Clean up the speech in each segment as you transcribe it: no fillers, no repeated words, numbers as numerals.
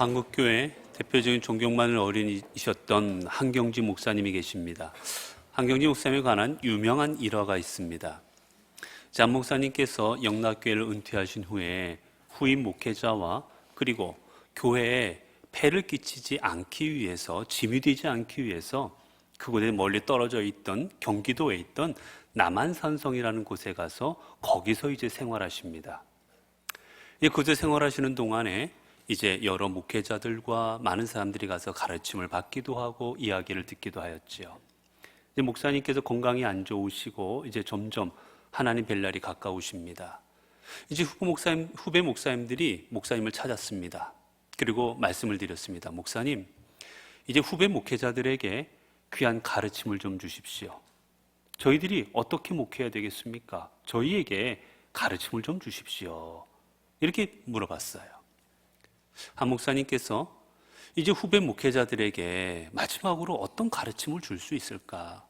한국교회 대표적인 존경받는 어린이셨던 한경지 목사님이 계십니다. 한경지 목사님에 관한 유명한 일화가 있습니다. 장 목사님께서 영락교회를 은퇴하신 후에 후임 목회자와 그리고 교회에 폐를 끼치지 않기 위해서, 짐이 되지 않기 위해서 그곳에 멀리 떨어져 있던 경기도에 있던 남한산성이라는 곳에 가서 거기서 이제 생활하십니다. 그곳에 생활하시는 동안에 이제 여러 목회자들과 많은 사람들이 가서 가르침을 받기도 하고 이야기를 듣기도 하였지요. 이제 목사님께서 건강이 안 좋으시고 이제 점점 하나님 뵐 날이 가까우십니다. 이제 후배 목사님들이 목사님을 찾았습니다. 그리고 말씀을 드렸습니다. 목사님, 이제 후배 목회자들에게 귀한 가르침을 좀 주십시오. 저희들이 어떻게 목회해야 되겠습니까? 저희에게 가르침을 좀 주십시오. 이렇게 물어봤어요. 한 목사님께서 이제 후배 목회자들에게 마지막으로 어떤 가르침을 줄 수 있을까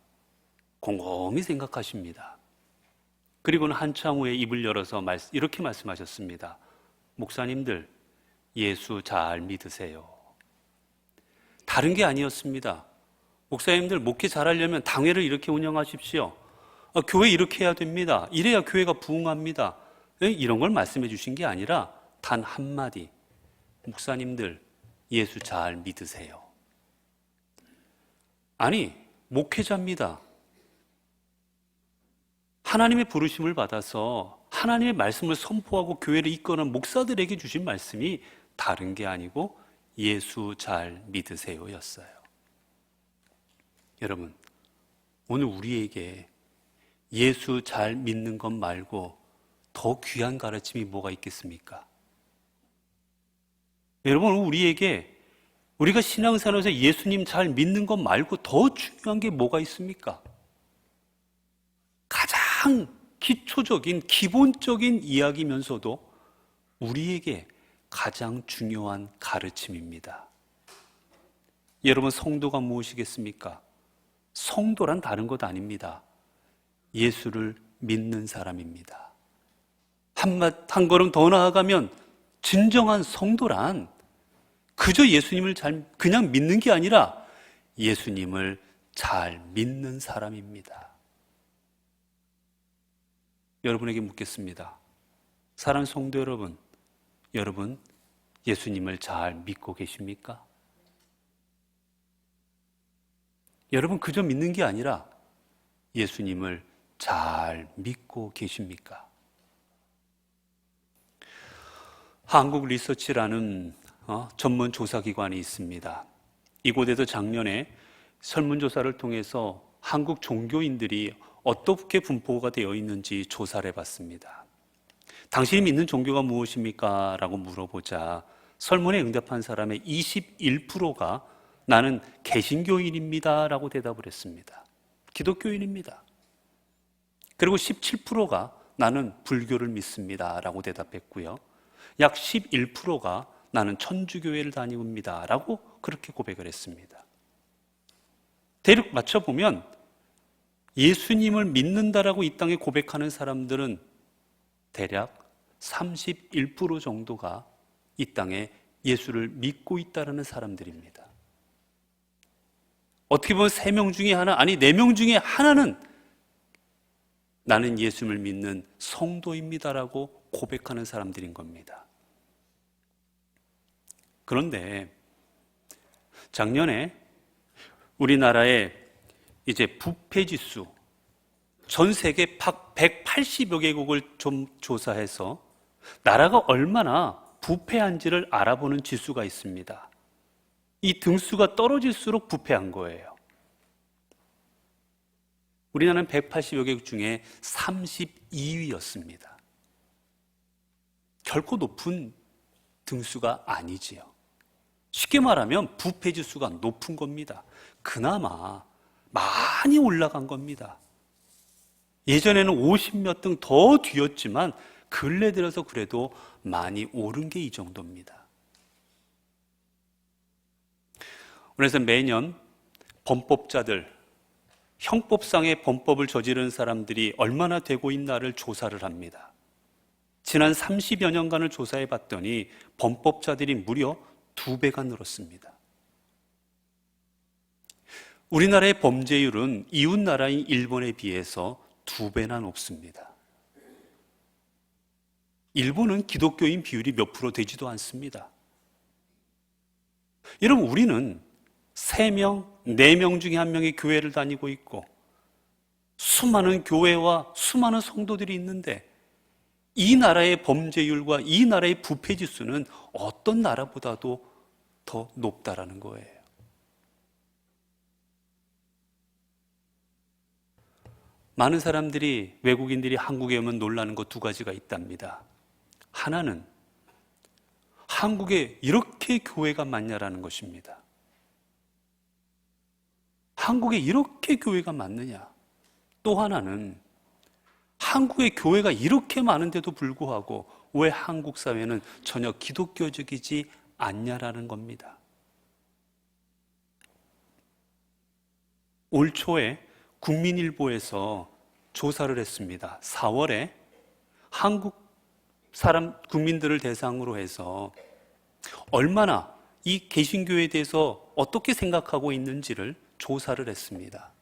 곰곰이 생각하십니다. 그리고는 한참 후에 입을 열어서 이렇게 말씀하셨습니다. 목사님들, 예수 잘 믿으세요. 다른 게 아니었습니다. 목사님들, 목회 잘하려면 당회를 이렇게 운영하십시오. 교회 이렇게 해야 됩니다. 이래야 교회가 부흥합니다. 이런 걸 말씀해 주신 게 아니라 단 한마디, 목사님들, 예수 잘 믿으세요. 아니, 목회자입니다. 하나님의 부르심을 받아서 하나님의 말씀을 선포하고 교회를 이끄는 목사들에게 주신 말씀이 다른 게 아니고 예수 잘 믿으세요 였어요. 여러분, 오늘 우리에게 예수 잘 믿는 것 말고 더 귀한 가르침이 뭐가 있겠습니까? 여러분, 우리에게 우리가 신앙생활에서 예수님 잘 믿는 것 말고 더 중요한 게 뭐가 있습니까? 가장 기초적인 기본적인 이야기면서도 우리에게 가장 중요한 가르침입니다. 여러분, 성도가 무엇이겠습니까? 성도란 다른 것 아닙니다. 예수를 믿는 사람입니다. 한 걸음 더 나아가면 진정한 성도란 그저 예수님을 그냥 믿는 게 아니라 예수님을 잘 믿는 사람입니다. 여러분에게 묻겠습니다. 사랑하는 성도 여러분, 여러분 예수님을 잘 믿고 계십니까? 여러분 그저 믿는 게 아니라 예수님을 잘 믿고 계십니까? 한국 리서치라는 전문 조사기관이 있습니다. 이곳에서 작년에 설문조사를 통해서 한국 종교인들이 어떻게 분포가 되어 있는지 조사를 해봤습니다. 당신이 믿는 종교가 무엇입니까? 라고 물어보자 설문에 응답한 사람의 21%가 나는 개신교인입니다 라고 대답을 했습니다. 기독교인입니다. 그리고 17%가 나는 불교를 믿습니다 라고 대답했고요. 약 11%가 나는 천주교회를 다닙니다 라고 그렇게 고백을 했습니다. 대략 맞춰보면 예수님을 믿는다라고 이 땅에 고백하는 사람들은 대략 31% 정도가 이 땅에 예수를 믿고 있다라는 사람들입니다. 어떻게 보면 3명 중에 하나, 아니 4명 중에 하나는 나는 예수님을 믿는 성도입니다라고 고백하는 사람들인 겁니다. 그런데 작년에 우리나라의 이제 부패지수, 전 세계 180여 개국을 좀 조사해서 나라가 얼마나 부패한지를 알아보는 지수가 있습니다. 이 등수가 떨어질수록 부패한 거예요. 우리나라는 180여 개국 중에 32위였습니다. 결코 높은 등수가 아니지요. 쉽게 말하면 부패 지수가 높은 겁니다. 그나마 많이 올라간 겁니다. 예전에는 50몇 등 더 뒤였지만 근래 들어서 그래도 많이 오른 게 이 정도입니다. 그래서 매년 범법자들, 형법상의 범법을 저지르는 사람들이 얼마나 되고 있나를 조사를 합니다. 지난 30여 년간을 조사해 봤더니 범법자들이 무려 2배가 늘었습니다. 우리나라의 범죄율은 이웃 나라인 일본에 비해서 2배나 높습니다. 일본은 기독교인 비율이 몇 프로 되지도 않습니다. 여러분, 우리는 3명, 4명 중에 1명이 교회를 다니고 있고 수많은 교회와 수많은 성도들이 있는데 이 나라의 범죄율과 이 나라의 부패지수는 어떤 나라보다도 더 높다라는 거예요. 많은 사람들이, 외국인들이 한국에 오면 놀라는 것 2가지가 있답니다. 하나는 한국에 이렇게 교회가 많냐라는 것입니다. 한국에 이렇게 교회가 많느냐? 또 하나는 한국에 교회가 이렇게 많은데도 불구하고 왜 한국 사회는 전혀 기독교적이지 않냐라는 겁니다. 올 초에 국민일보에서 조사를 했습니다. 4월에 한국 국민들을 대상으로 해서 얼마나 이 개신교에 대해서 어떻게 생각하고 있는지를 조사를 했습니다.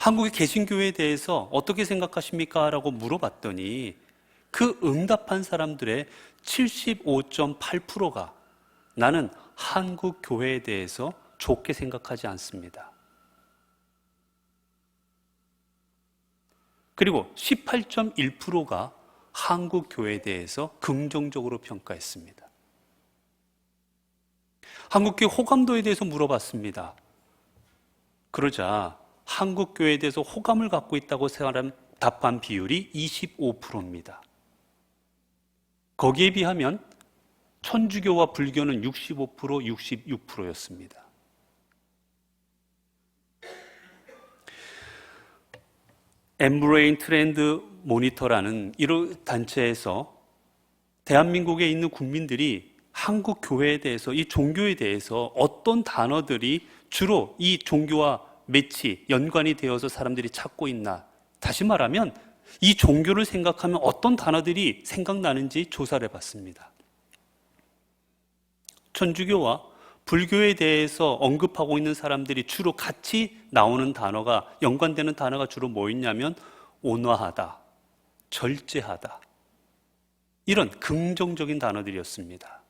한국의 개신교에 대해서 어떻게 생각하십니까? 라고 물어봤더니 그 응답한 사람들의 75.8%가 나는 한국 교회에 대해서 좋게 생각하지 않습니다. 그리고 18.1%가 한국 교회에 대해서 긍정적으로 평가했습니다. 한국교회 호감도에 대해서 물어봤습니다. 그러자 한국 교회에 대해서 호감을 갖고 있다고 답한 비율이 25%입니다. 거기에 비하면 천주교와 불교는 65%, 66%였습니다. 엠브레인 트렌드 모니터라는 이런 단체에서 대한민국에 있는 국민들이 한국 교회에 대해서, 이 종교에 대해서 어떤 단어들이 주로 이 종교와 매치, 연관이 되어서 사람들이 찾고 있나, 다시 말하면 이 종교를 생각하면 어떤 단어들이 생각나는지 조사를 해봤습니다. 천주교와 불교에 대해서 언급하고 있는 사람들이 주로 같이 나오는 단어가, 연관되는 단어가 주로 뭐였냐면 온화하다, 절제하다, 이런 긍정적인 단어들이었습니다.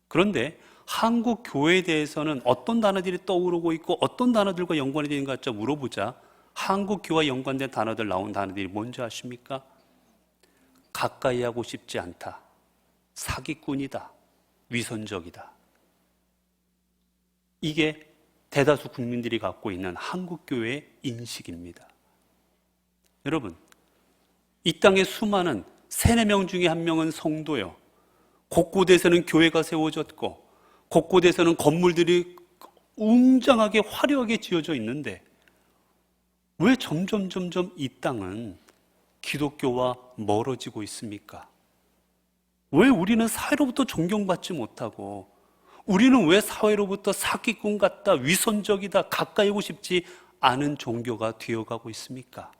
그런데 한국 교회에 대해서는 어떤 단어들이 떠오르고 있고 어떤 단어들과 연관이 되는가 물어보자 한국 교회와 연관된 단어들, 나온 단어들이 뭔지 아십니까? 가까이 하고 싶지 않다, 사기꾼이다, 위선적이다. 이게 대다수 국민들이 갖고 있는 한국 교회의 인식입니다. 여러분, 이 땅에 수많은 3, 4명 중에 1명은 성도요, 곳곳에서는 교회가 세워졌고 곳곳에서는 건물들이 웅장하게 화려하게 지어져 있는데 왜 점점 이 땅은 기독교와 멀어지고 있습니까? 왜 우리는 사회로부터 존경받지 못하고, 우리는 왜 사회로부터 사기꾼 같다, 위선적이다, 가까이 오고 싶지 않은 종교가 되어가고 있습니까?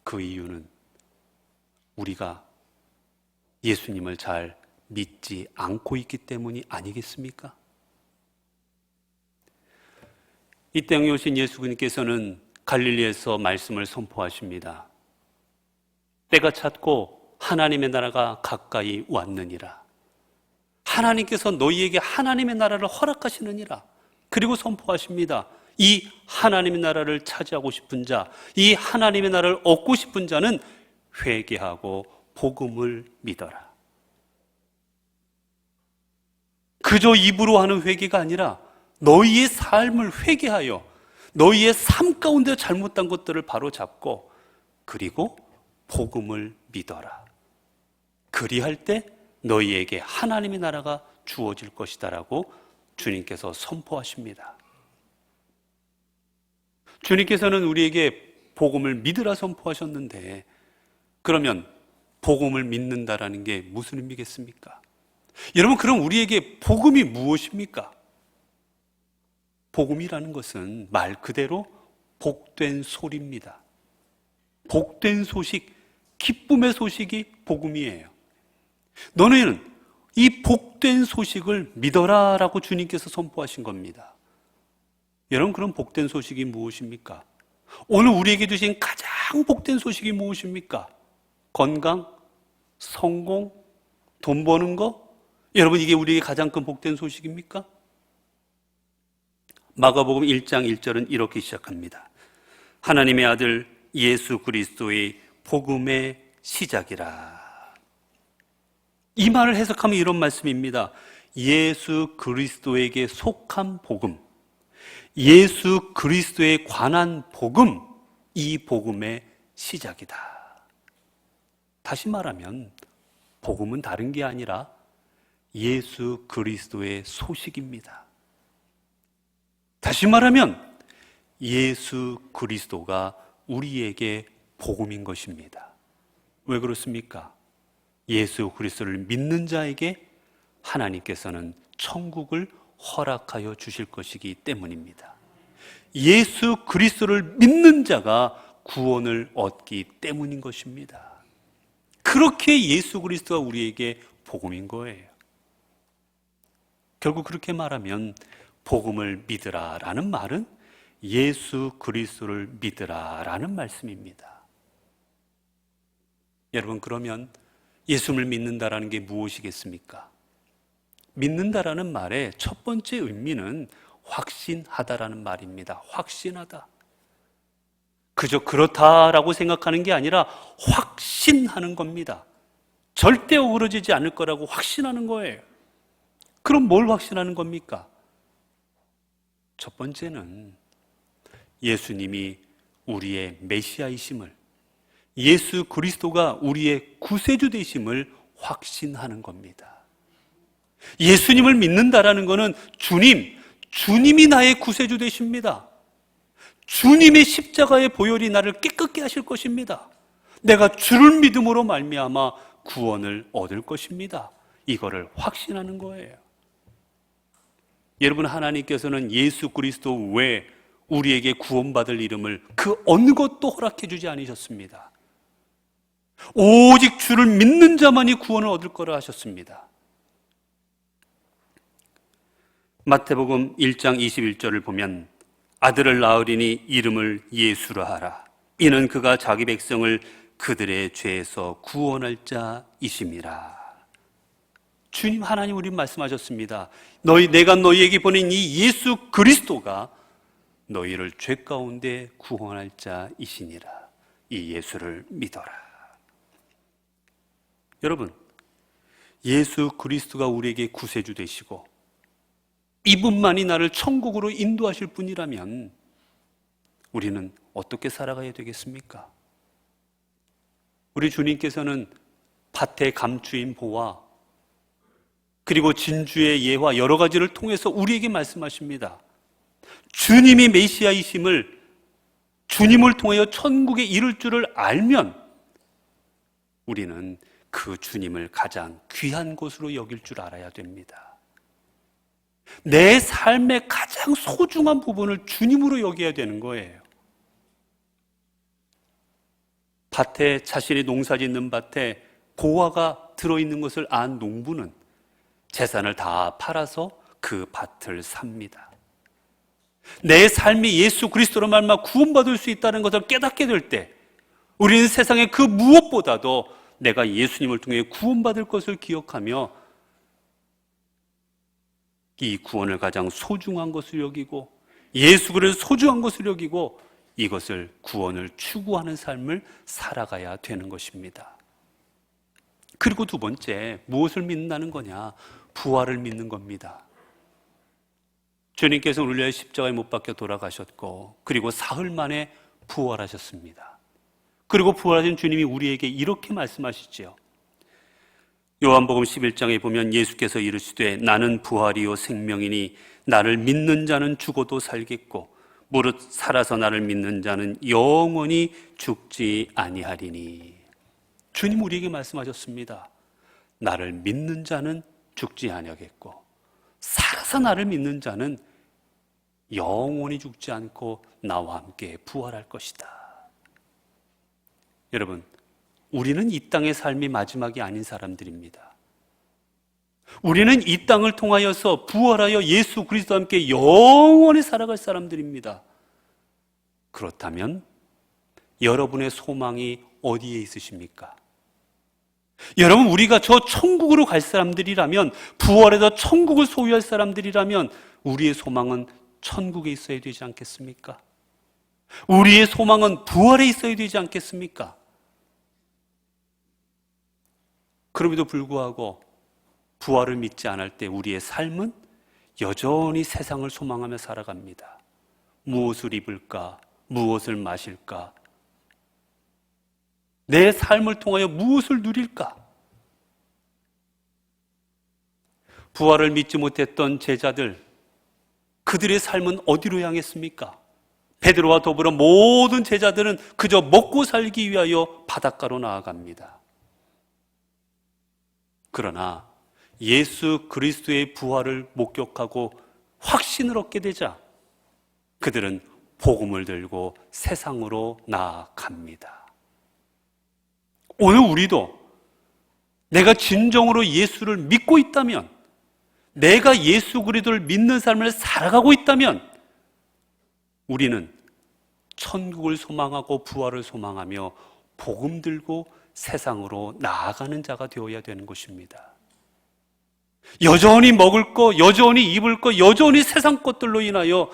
그 이유는 우리가 예수님을 잘 믿지 않고 있기 때문이 아니겠습니까? 이 땅에 오신 예수님께서는 갈릴리에서 말씀을 선포하십니다. 때가 찼고 하나님의 나라가 가까이 왔느니라. 하나님께서 너희에게 하나님의 나라를 허락하시느니라. 그리고 선포하십니다. 이 하나님의 나라를 차지하고 싶은 자, 이 하나님의 나라를 얻고 싶은 자는 회개하고 복음을 믿어라. 그저 입으로 하는 회개가 아니라 너희의 삶을 회개하여 너희의 삶 가운데 잘못된 것들을 바로잡고 그리고 복음을 믿어라. 그리할 때 너희에게 하나님의 나라가 주어질 것이다라고 주님께서 선포하십니다. 주님께서는 우리에게 복음을 믿으라 선포하셨는데, 그러면 복음을 믿는다라는 게 무슨 의미겠습니까? 여러분, 그럼 우리에게 복음이 무엇입니까? 복음이라는 것은 말 그대로 복된 소리입니다. 복된 소식, 기쁨의 소식이 복음이에요. 너네는 이 복된 소식을 믿어라라고 주님께서 선포하신 겁니다. 여러분, 그런 복된 소식이 무엇입니까? 오늘 우리에게 주신 가장 복된 소식이 무엇입니까? 건강? 성공? 돈 버는 거? 여러분, 이게 우리에게 가장 큰 복된 소식입니까? 마가복음 1장 1절은 이렇게 시작합니다. 하나님의 아들 예수 그리스도의 복음의 시작이라. 이 말을 해석하면 이런 말씀입니다. 예수 그리스도에게 속한 복음, 예수 그리스도에 관한 복음, 이 복음의 시작이다. 다시 말하면 복음은 다른 게 아니라 예수 그리스도의 소식입니다. 다시 말하면 예수 그리스도가 우리에게 복음인 것입니다. 왜 그렇습니까? 예수 그리스도를 믿는 자에게 하나님께서는 천국을 허락하여 주실 것이기 때문입니다. 예수 그리스도를 믿는 자가 구원을 얻기 때문인 것입니다. 그렇게 예수 그리스도가 우리에게 복음인 거예요. 결국 그렇게 말하면 복음을 믿으라라는 말은 예수 그리스도를 믿으라라는 말씀입니다. 여러분, 그러면 예수를 믿는다라는 게 무엇이겠습니까? 믿는다라는 말의 첫 번째 의미는 확신하다라는 말입니다. 확신하다. 그저 그렇다라고 생각하는 게 아니라 확신하는 겁니다. 절대 어그러지지 않을 거라고 확신하는 거예요. 그럼 뭘 확신하는 겁니까? 첫 번째는 예수님이 우리의 메시아이심을, 예수 그리스도가 우리의 구세주 되심을 확신하는 겁니다. 예수님을 믿는다라는 것은 주님이 나의 구세주 되십니다. 주님의 십자가의 보혈이 나를 깨끗게 하실 것입니다. 내가 주를 믿음으로 말미암아 구원을 얻을 것입니다. 이거를 확신하는 거예요. 여러분, 하나님께서는 예수 그리스도 외에 우리에게 구원받을 이름을 그 어느 것도 허락해 주지 않으셨습니다. 오직 주를 믿는 자만이 구원을 얻을 거라 하셨습니다. 마태복음 1장 21절을 보면 아들을 낳으리니 이름을 예수라 하라. 이는 그가 자기 백성을 그들의 죄에서 구원할 자이심이라. 주님 하나님 우리 말씀하셨습니다. 내가 너희에게 보낸 이 예수 그리스도가 너희를 죄 가운데 구원할 자이시니라. 이 예수를 믿어라. 여러분, 예수 그리스도가 우리에게 구세주 되시고 이분만이 나를 천국으로 인도하실 분이라면 우리는 어떻게 살아가야 되겠습니까? 우리 주님께서는 밭의 감추인 보화 그리고 진주의 예화 여러 가지를 통해서 우리에게 말씀하십니다. 주님이 메시아이심을, 주님을 통하여 천국에 이를 줄을 알면 우리는 그 주님을 가장 귀한 것으로 여길 줄 알아야 됩니다. 내 삶의 가장 소중한 부분을 주님으로 여겨야 되는 거예요. 밭에, 자신이 농사짓는 밭에 보화가 들어있는 것을 안 농부는 재산을 다 팔아서 그 밭을 삽니다. 내 삶이 예수 그리스도로 말미암아 구원받을 수 있다는 것을 깨닫게 될 때 우리는 세상의 그 무엇보다도 내가 예수님을 통해 구원받을 것을 기억하며 이 구원을 가장 소중한 것을 여기고 예수 그리스도를 소중한 것을 여기고 이것을 구원을 추구하는 삶을 살아가야 되는 것입니다. 그리고 두 번째, 무엇을 믿는다는 거냐? 부활을 믿는 겁니다. 주님께서 우리를 위해 십자가에 못 박혀 돌아가셨고 그리고 사흘 만에 부활하셨습니다. 그리고 부활하신 주님이 우리에게 이렇게 말씀하시죠. 요한복음 11장에 보면 예수께서 이르시되 나는 부활이요 생명이니 나를 믿는 자는 죽어도 살겠고 무릇 살아서 나를 믿는 자는 영원히 죽지 아니하리니. 주님 우리에게 말씀하셨습니다. 나를 믿는 자는 죽지 아니하겠고 살아서 나를 믿는 자는 영원히 죽지 않고 나와 함께 부활할 것이다. 여러분, 우리는 이 땅의 삶이 마지막이 아닌 사람들입니다. 우리는 이 땅을 통하여서 부활하여 예수 그리스도와 함께 영원히 살아갈 사람들입니다. 그렇다면 여러분의 소망이 어디에 있으십니까? 여러분, 우리가 저 천국으로 갈 사람들이라면, 부활해서 천국을 소유할 사람들이라면 우리의 소망은 천국에 있어야 되지 않겠습니까? 우리의 소망은 부활에 있어야 되지 않겠습니까? 그럼에도 불구하고 부활을 믿지 않을 때 우리의 삶은 여전히 세상을 소망하며 살아갑니다. 무엇을 입을까? 무엇을 마실까? 내 삶을 통하여 무엇을 누릴까? 부활을 믿지 못했던 제자들, 그들의 삶은 어디로 향했습니까? 베드로와 더불어 모든 제자들은 그저 먹고 살기 위하여 바닷가로 나아갑니다. 그러나 예수 그리스도의 부활을 목격하고 확신을 얻게 되자 그들은 복음을 들고 세상으로 나아갑니다. 오늘 우리도 내가 진정으로 예수를 믿고 있다면, 내가 예수 그리스도를 믿는 삶을 살아가고 있다면 우리는 천국을 소망하고 부활을 소망하며 복음 들고 세상으로 나아가는 자가 되어야 되는 것입니다. 여전히 먹을 것, 여전히 입을 것, 여전히 세상 것들로 인하여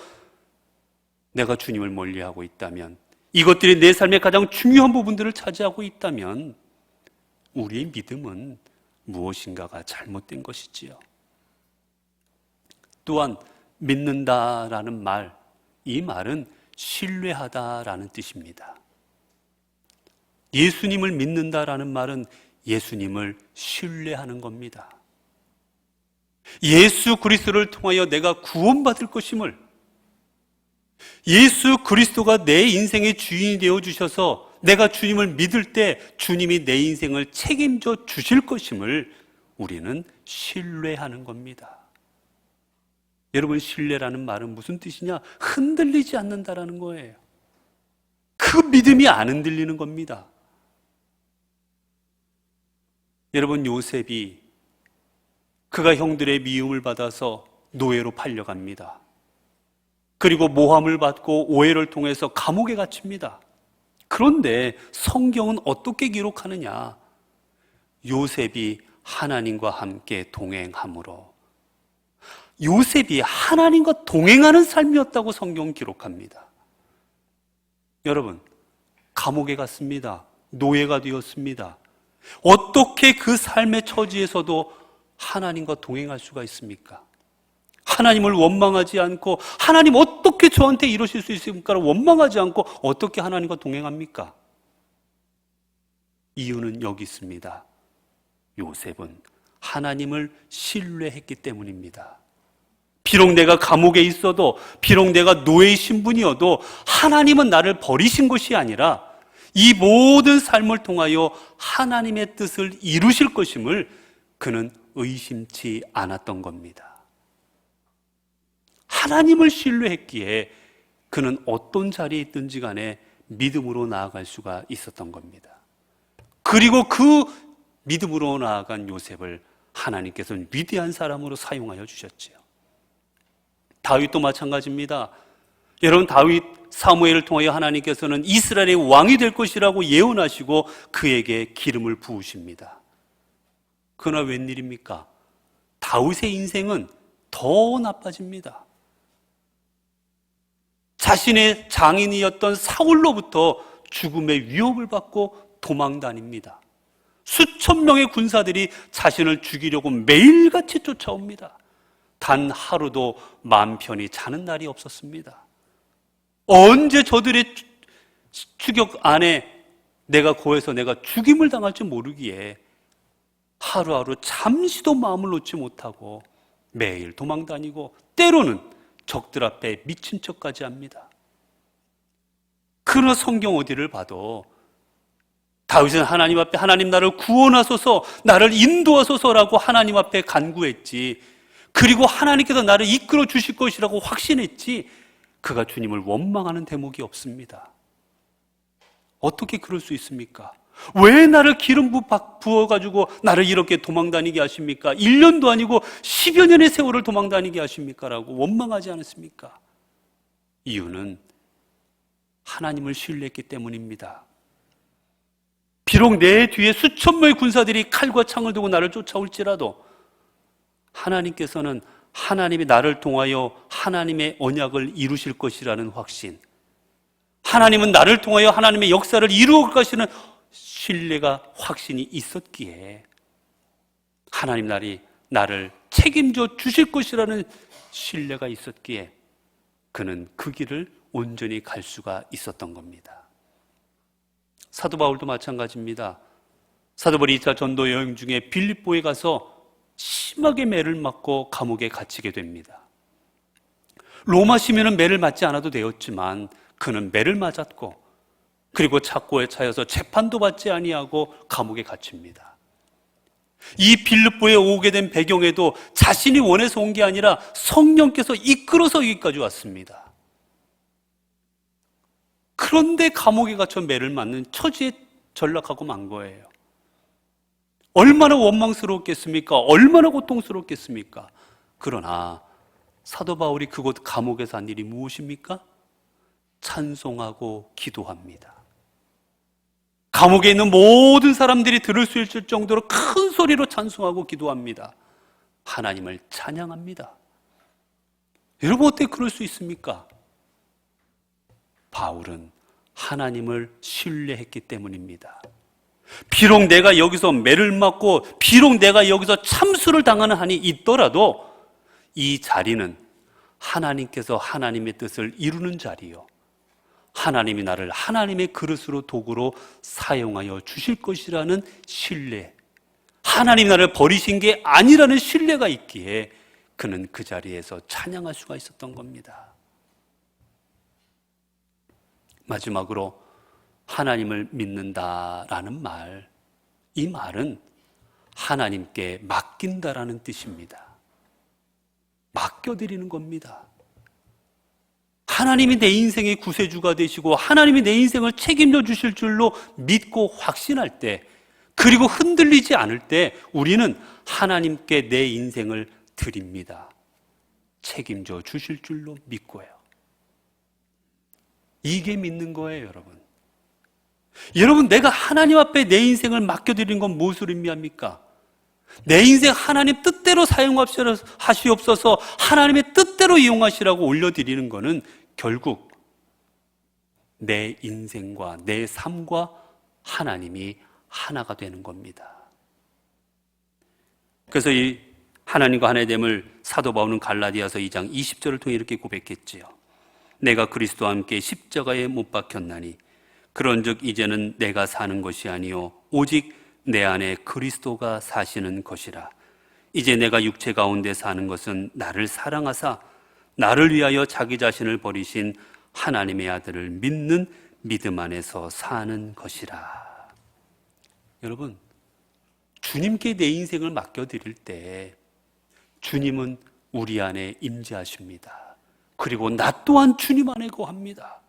내가 주님을 멀리하고 있다면, 이것들이 내 삶의 가장 중요한 부분들을 차지하고 있다면 우리의 믿음은 무엇인가가 잘못된 것이지요. 또한 믿는다라는 말, 이 말은 신뢰하다라는 뜻입니다. 예수님을 믿는다라는 말은 예수님을 신뢰하는 겁니다. 예수 그리스도를 통하여 내가 구원받을 것임을, 예수 그리스도가 내 인생의 주인이 되어주셔서 내가 주님을 믿을 때 주님이 내 인생을 책임져 주실 것임을 우리는 신뢰하는 겁니다. 여러분, 신뢰라는 말은 무슨 뜻이냐? 흔들리지 않는다라는 거예요. 그 믿음이 안 흔들리는 겁니다. 여러분, 요셉이 그가 형들의 미움을 받아서 노예로 팔려갑니다. 그리고 모함을 받고 오해를 통해서 감옥에 갇힙니다. 그런데 성경은 어떻게 기록하느냐? 요셉이 하나님과 함께 동행함으로, 요셉이 하나님과 동행하는 삶이었다고 성경은 기록합니다. 여러분, 감옥에 갔습니다. 노예가 되었습니다. 어떻게 그 삶의 처지에서도 하나님과 동행할 수가 있습니까? 하나님을 원망하지 않고, 하나님 어떻게 저한테 이러실 수 있습니까? 원망하지 않고 어떻게 하나님과 동행합니까? 이유는 여기 있습니다. 요셉은 하나님을 신뢰했기 때문입니다. 비록 내가 감옥에 있어도, 비록 내가 노예의 신분이어도 하나님은 나를 버리신 것이 아니라 이 모든 삶을 통하여 하나님의 뜻을 이루실 것임을 그는 의심치 않았던 겁니다. 하나님을 신뢰했기에 그는 어떤 자리에 있든지 간에 믿음으로 나아갈 수가 있었던 겁니다. 그리고 그 믿음으로 나아간 요셉을 하나님께서는 위대한 사람으로 사용하여 주셨지요. 다윗도 마찬가지입니다. 여러분, 다윗, 사무엘을 통하여 하나님께서는 이스라엘의 왕이 될 것이라고 예언하시고 그에게 기름을 부으십니다. 그러나 웬일입니까? 다윗의 인생은 더 나빠집니다. 자신의 장인이었던 사울로부터 죽음의 위협을 받고 도망 다닙니다. 수천 명의 군사들이 자신을 죽이려고 매일같이 쫓아옵니다. 단 하루도 마음 편히 자는 날이 없었습니다. 언제 저들의 추격 안에 내가 고해서 내가 죽임을 당할지 모르기에 하루하루 잠시도 마음을 놓지 못하고 매일 도망 다니고 때로는 적들 앞에 미친 척까지 합니다. 그러나 성경 어디를 봐도 다윗은 하나님 앞에 하나님 나를 구원하소서, 나를 인도하소서라고 하나님 앞에 간구했지, 그리고 하나님께서 나를 이끌어 주실 것이라고 확신했지, 그가 주님을 원망하는 대목이 없습니다. 어떻게 그럴 수 있습니까? 왜 나를 기름 부어가지고 나를 이렇게 도망다니게 하십니까? 1년도 아니고 10여 년의 세월을 도망다니게 하십니까? 라고 원망하지 않았습니까? 이유는 하나님을 신뢰했기 때문입니다. 비록 내 뒤에 수천 명의 군사들이 칼과 창을 들고 나를 쫓아올지라도 하나님께서는 하나님이 나를 통하여 하나님의 언약을 이루실 것이라는 확신, 하나님은 나를 통하여 하나님의 역사를 이루어 가시는 신뢰가, 확신이 있었기에 하나님 나를 책임져 주실 것이라는 신뢰가 있었기에 그는 그 길을 온전히 갈 수가 있었던 겁니다. 사도 바울도 마찬가지입니다. 사도 바울이 2차 전도 여행 중에 빌립보에 가서 심하게 매를 맞고 감옥에 갇히게 됩니다. 로마 시민은 매를 맞지 않아도 되었지만 그는 매를 맞았고, 그리고 착고에 차여서 재판도 받지 아니하고 감옥에 갇힙니다. 이 빌립보에 오게 된 배경에도 자신이 원해서 온 게 아니라 성령께서 이끌어서 여기까지 왔습니다. 그런데 감옥에 갇혀 매를 맞는 처지에 전락하고 만 거예요. 얼마나 원망스러웠겠습니까? 얼마나 고통스럽겠습니까? 그러나 사도 바울이 그곳 감옥에서 한 일이 무엇입니까? 찬송하고 기도합니다. 감옥에 있는 모든 사람들이 들을 수 있을 정도로 큰 소리로 찬송하고 기도합니다. 하나님을 찬양합니다. 여러분, 어떻게 그럴 수 있습니까? 바울은 하나님을 신뢰했기 때문입니다. 비록 내가 여기서 매를 맞고 비록 내가 여기서 참수를 당하는 한이 있더라도 이 자리는 하나님께서 하나님의 뜻을 이루는 자리요, 하나님이 나를 하나님의 그릇으로, 도구로 사용하여 주실 것이라는 신뢰, 하나님이 나를 버리신 게 아니라는 신뢰가 있기에 그는 그 자리에서 찬양할 수가 있었던 겁니다. 마지막으로 하나님을 믿는다라는 말, 이 말은 하나님께 맡긴다라는 뜻입니다. 맡겨드리는 겁니다. 하나님이 내 인생의 구세주가 되시고 하나님이 내 인생을 책임져 주실 줄로 믿고 확신할 때, 그리고 흔들리지 않을 때 우리는 하나님께 내 인생을 드립니다. 책임져 주실 줄로 믿고요. 이게 믿는 거예요, 여러분. 여러분, 내가 하나님 앞에 내 인생을 맡겨드리는 건 무엇을 의미합니까? 내 인생 하나님 뜻대로 사용하시옵소서, 하나님의 뜻대로 이용하시라고 올려드리는 것은 결국 내 인생과 내 삶과 하나님이 하나가 되는 겁니다. 그래서 이 하나님과 하나의 됨을 사도 바울은 갈라디아서 2장 20절을 통해 이렇게 고백했지요. 내가 그리스도와 함께 십자가에 못 박혔나니 그런즉 이제는 내가 사는 것이 아니요 오직 내 안에 그리스도가 사시는 것이라. 이제 내가 육체 가운데 사는 것은 나를 사랑하사 나를 위하여 자기 자신을 버리신 하나님의 아들을 믿는 믿음 안에서 사는 것이라. 여러분, 주님께 내 인생을 맡겨드릴 때 주님은 우리 안에 임재하십니다. 그리고 나 또한 주님 안에 거합니다.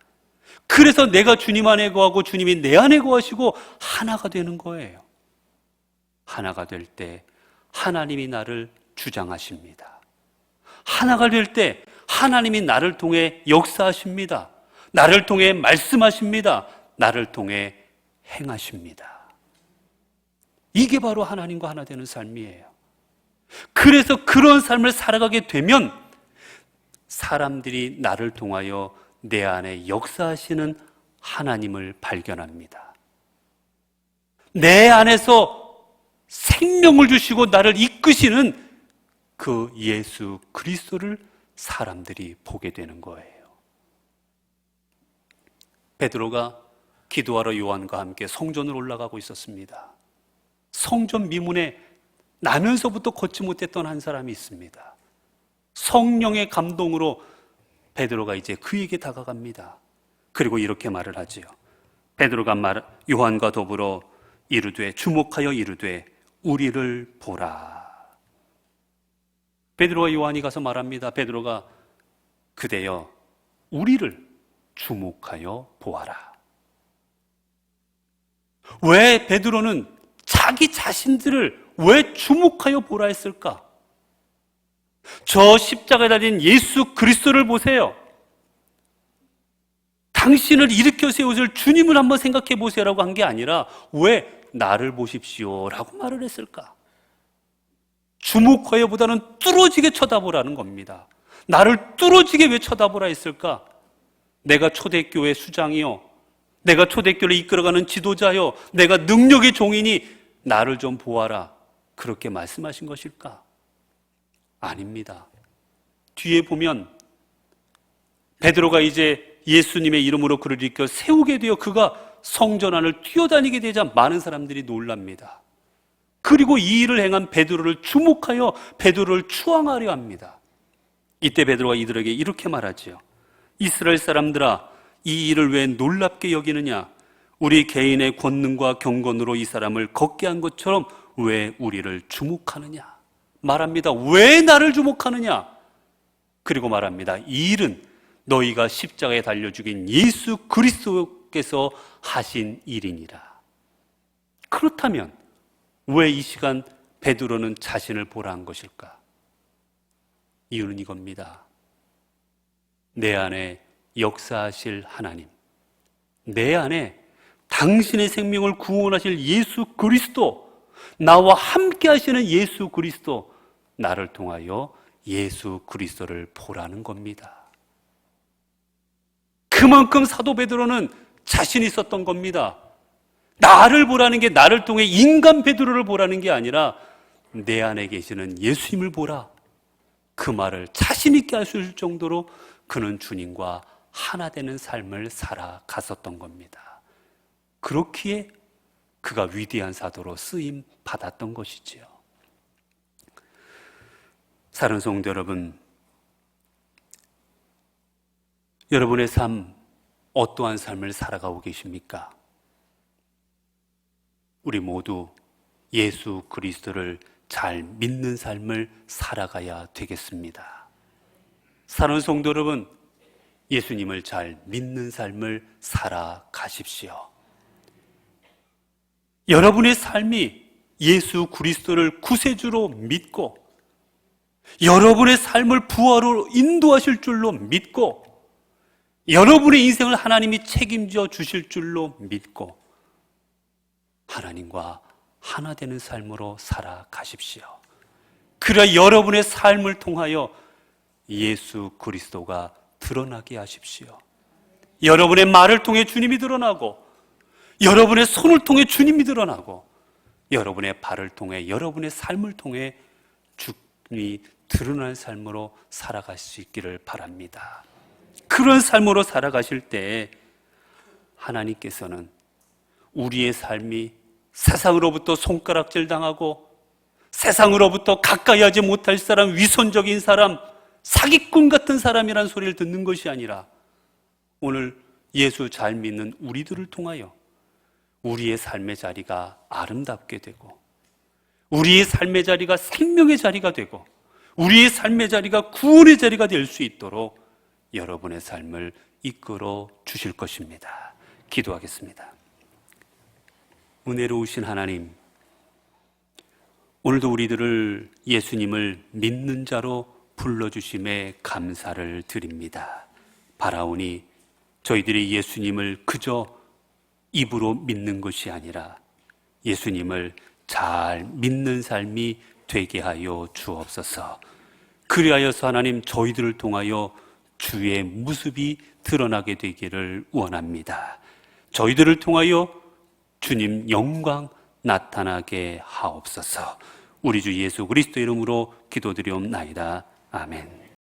그래서 내가 주님 안에 거하고 주님이 내 안에 거하시고 하나가 되는 거예요. 하나가 될 때 하나님이 나를 주장하십니다. 하나가 될 때 하나님이 나를 통해 역사하십니다. 나를 통해 말씀하십니다. 나를 통해 행하십니다. 이게 바로 하나님과 하나 되는 삶이에요. 그래서 그런 삶을 살아가게 되면 사람들이 나를 통하여 내 안에 역사하시는 하나님을 발견합니다. 내 안에서 생명을 주시고 나를 이끄시는 그 예수 그리스도를 사람들이 보게 되는 거예요. 베드로가 기도하러 요한과 함께 성전으로 올라가고 있었습니다. 성전 미문에 나면서부터 걷지 못했던 한 사람이 있습니다. 성령의 감동으로 베드로가 이제 그에게 다가갑니다. 그리고 이렇게 말을 하지요. 베드로가 요한과 더불어 이르되, 주목하여 이르되 우리를 보라. 베드로와 요한이 가서 말합니다. 베드로가 그대여 우리를 주목하여 보아라. 왜 베드로는 자기 자신들을 왜 주목하여 보라 했을까? 저 십자가에 달린 예수 그리스도를 보세요. 당신을 일으켜 세우실 주님을 한번 생각해 보세요라고 한 게 아니라 왜 나를 보십시오라고 말을 했을까? 주목하여보다는 뚫어지게 쳐다보라는 겁니다. 나를 뚫어지게 왜 쳐다보라 했을까? 내가 초대교회 수장이요, 내가 초대교회를 이끌어가는 지도자요, 내가 능력의 종이니 나를 좀 보아라, 그렇게 말씀하신 것일까? 아닙니다. 뒤에 보면 베드로가 이제 예수님의 이름으로 그를 일으켜 세우게 되어 그가 성전 안을 뛰어다니게 되자 많은 사람들이 놀랍니다. 그리고 이 일을 행한 베드로를 주목하여 베드로를 추앙하려 합니다. 이때 베드로가 이들에게 이렇게 말하지요. 이스라엘 사람들아, 이 일을 왜 놀랍게 여기느냐? 우리 개인의 권능과 경건으로 이 사람을 걷게 한 것처럼 왜 우리를 주목하느냐? 말합니다. 왜 나를 주목하느냐? 그리고 말합니다. 이 일은 너희가 십자가에 달려 죽인 예수 그리스도께서 하신 일이니라. 그렇다면 왜 이 시간 베드로는 자신을 보라 한 것일까? 이유는 이겁니다. 내 안에 역사하실 하나님, 내 안에 당신의 생명을 구원하실 예수 그리스도, 나와 함께 하시는 예수 그리스도, 나를 통하여 예수 그리스도를 보라는 겁니다. 그만큼 사도 베드로는 자신이 있었던 겁니다. 나를 보라는 게 나를 통해 인간 베드로를 보라는 게 아니라 내 안에 계시는 예수님을 보라, 그 말을 자신 있게 할 수 있을 정도로 그는 주님과 하나 되는 삶을 살아갔었던 겁니다. 그렇기에 그가 위대한 사도로 쓰임 받았던 것이지요. 사랑하는 성도 여러분, 여러분의 삶, 어떠한 삶을 살아가고 계십니까? 우리 모두 예수 그리스도를 잘 믿는 삶을 살아가야 되겠습니다. 사랑하는 성도 여러분, 예수님을 잘 믿는 삶을 살아가십시오. 여러분의 삶이 예수 그리스도를 구세주로 믿고 여러분의 삶을 부활로 인도하실 줄로 믿고 여러분의 인생을 하나님이 책임져 주실 줄로 믿고 하나님과 하나 되는 삶으로 살아가십시오. 그래야 여러분의 삶을 통하여 예수 그리스도가 드러나게 하십시오. 여러분의 말을 통해 주님이 드러나고 여러분의 손을 통해 주님이 드러나고 여러분의 발을 통해 여러분의 삶을 통해 주님이 드러난 삶으로 살아갈 수 있기를 바랍니다. 그런 삶으로 살아가실 때 하나님께서는 우리의 삶이 세상으로부터 손가락질 당하고 세상으로부터 가까이 하지 못할 사람, 위선적인 사람, 사기꾼 같은 사람이라는 소리를 듣는 것이 아니라 오늘 예수 잘 믿는 우리들을 통하여 우리의 삶의 자리가 아름답게 되고 우리의 삶의 자리가 생명의 자리가 되고 우리의 삶의 자리가 구원의 자리가 될 수 있도록 여러분의 삶을 이끌어 주실 것입니다. 기도하겠습니다. 은혜로우신 하나님, 오늘도 우리들을 예수님을 믿는 자로 불러주심에 감사를 드립니다. 바라오니 저희들이 예수님을 그저 입으로 믿는 것이 아니라 예수님을 잘 믿는 삶이 되게 하여 주옵소서. 그리하여서 하나님, 저희들을 통하여 주의 모습이 드러나게 되기를 원합니다. 저희들을 통하여 주님 영광 나타나게 하옵소서. 우리 주 예수 그리스도 이름으로 기도드리옵나이다. 아멘.